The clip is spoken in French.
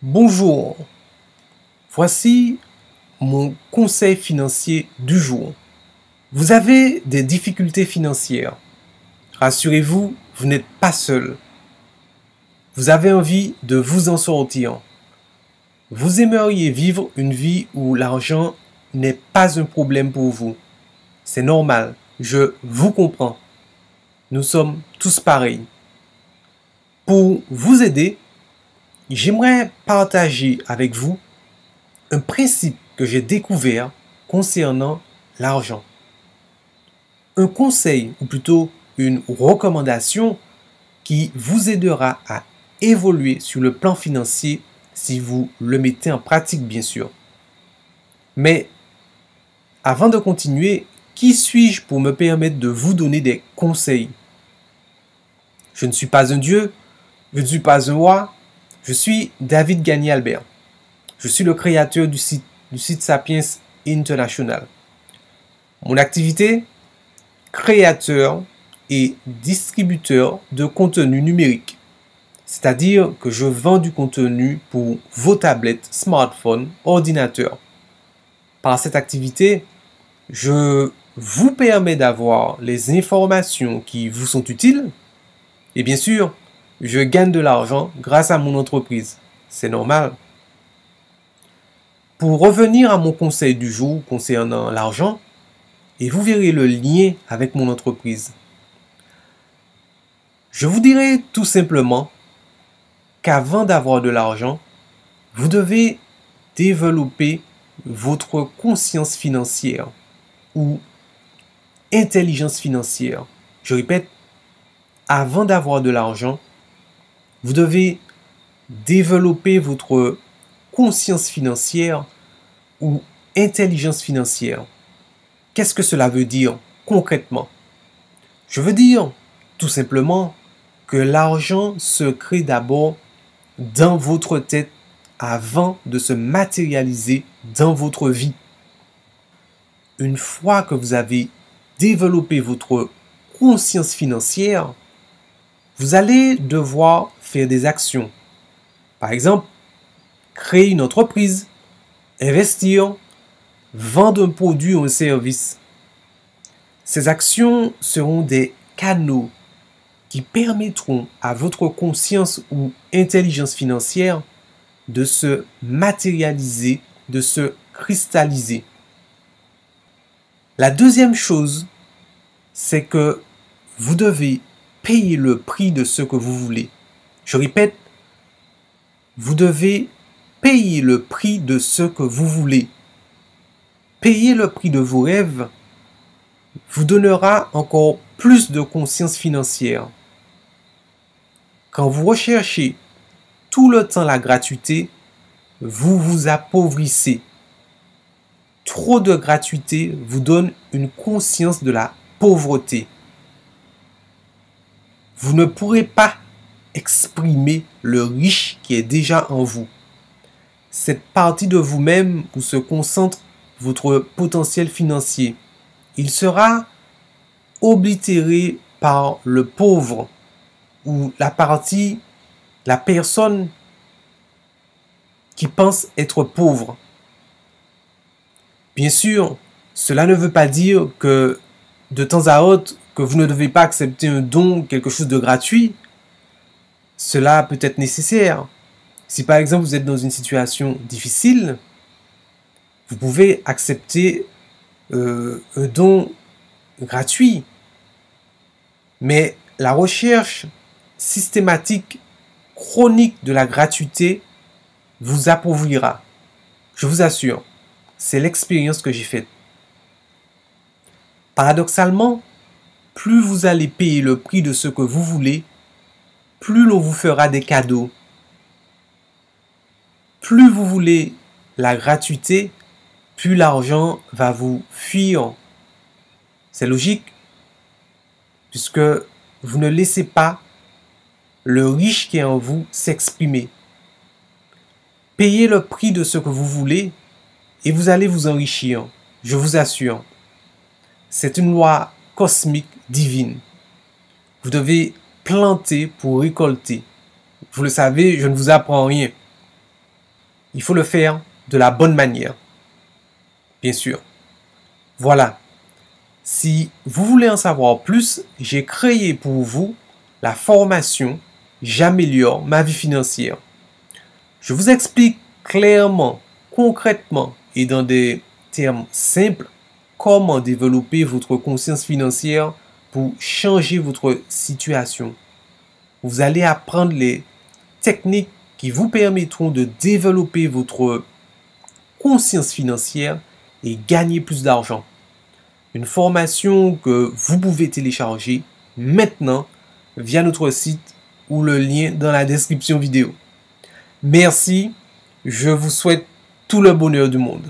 Bonjour, voici mon conseil financier du jour. Vous avez des difficultés financières. Rassurez-vous, vous n'êtes pas seul. Vous avez envie de vous en sortir. Vous aimeriez vivre une vie où l'argent n'est pas un problème pour vous. C'est normal, je vous comprends. Nous sommes tous pareils. Pour vous aider, j'aimerais partager avec vous un principe que j'ai découvert concernant l'argent. Un conseil, ou plutôt une recommandation qui vous aidera à évoluer sur le plan financier si vous le mettez en pratique, bien sûr. Mais avant de continuer, qui suis-je pour me permettre de vous donner des conseils? Je ne suis pas un dieu, je ne suis pas un roi, je suis David Gagné Albert. Je suis le créateur du site Sapiens International. Mon activité, créateur et distributeur de contenu numérique. C'est-à-dire que je vends du contenu pour vos tablettes, smartphones, ordinateurs. Par cette activité, je vous permets d'avoir les informations qui vous sont utiles. Et bien sûr, je gagne de l'argent grâce à mon entreprise. C'est normal. Pour revenir à mon conseil du jour concernant l'argent, et vous verrez le lien avec mon entreprise. Je vous dirai tout simplement qu'avant d'avoir de l'argent, vous devez développer votre conscience financière ou intelligence financière. Je répète, avant d'avoir de l'argent, vous devez développer votre conscience financière ou intelligence financière. Qu'est-ce que cela veut dire concrètement? Je veux dire tout simplement que l'argent se crée d'abord dans votre tête avant de se matérialiser dans votre vie. Une fois que vous avez développé votre conscience financière, vous allez devoir faire des actions. Par exemple, créer une entreprise, investir, vendre un produit ou un service. Ces actions seront des canaux qui permettront à votre conscience ou intelligence financière de se matérialiser, de se cristalliser. La deuxième chose, c'est que vous devez payer le prix de ce que vous voulez. Je répète, vous devez payer le prix de ce que vous voulez. Payer le prix de vos rêves vous donnera encore plus de conscience financière. Quand vous recherchez tout le temps la gratuité, vous vous appauvrissez. Trop de gratuité vous donne une conscience de la pauvreté. Vous ne pourrez pas exprimer le riche qui est déjà en vous. Cette partie de vous-même où se concentre votre potentiel financier, il sera oblitéré par le pauvre ou la personne qui pense être pauvre. Bien sûr, cela ne veut pas dire que de temps à autre, que vous ne devez pas accepter un don, quelque chose de gratuit. Cela peut être nécessaire. Si par exemple vous êtes dans une situation difficile, vous pouvez accepter un don gratuit. Mais la recherche systématique, chronique de la gratuité vous appauvrira. Je vous assure, c'est l'expérience que j'ai faite. Paradoxalement, plus vous allez payer le prix de ce que vous voulez, plus l'on vous fera des cadeaux. Plus vous voulez la gratuité, plus l'argent va vous fuir. C'est logique, puisque vous ne laissez pas le riche qui est en vous s'exprimer. Payez le prix de ce que vous voulez et vous allez vous enrichir, je vous assure. C'est une loi cosmique divine. Vous devez planter pour récolter. Vous le savez, je ne vous apprends rien. il faut le faire de la bonne manière, bien sûr. Voilà. Si vous voulez en savoir plus, j'ai créé pour vous la formation J'améliore ma vie financière. Je vous explique clairement, concrètement et dans des termes simples comment développer votre conscience financière pour changer votre situation. Vous allez apprendre les techniques qui vous permettront de développer votre conscience financière et gagner plus d'argent. Une formation que vous pouvez télécharger maintenant via notre site ou le lien dans la description vidéo. Merci, je vous souhaite tout le bonheur du monde.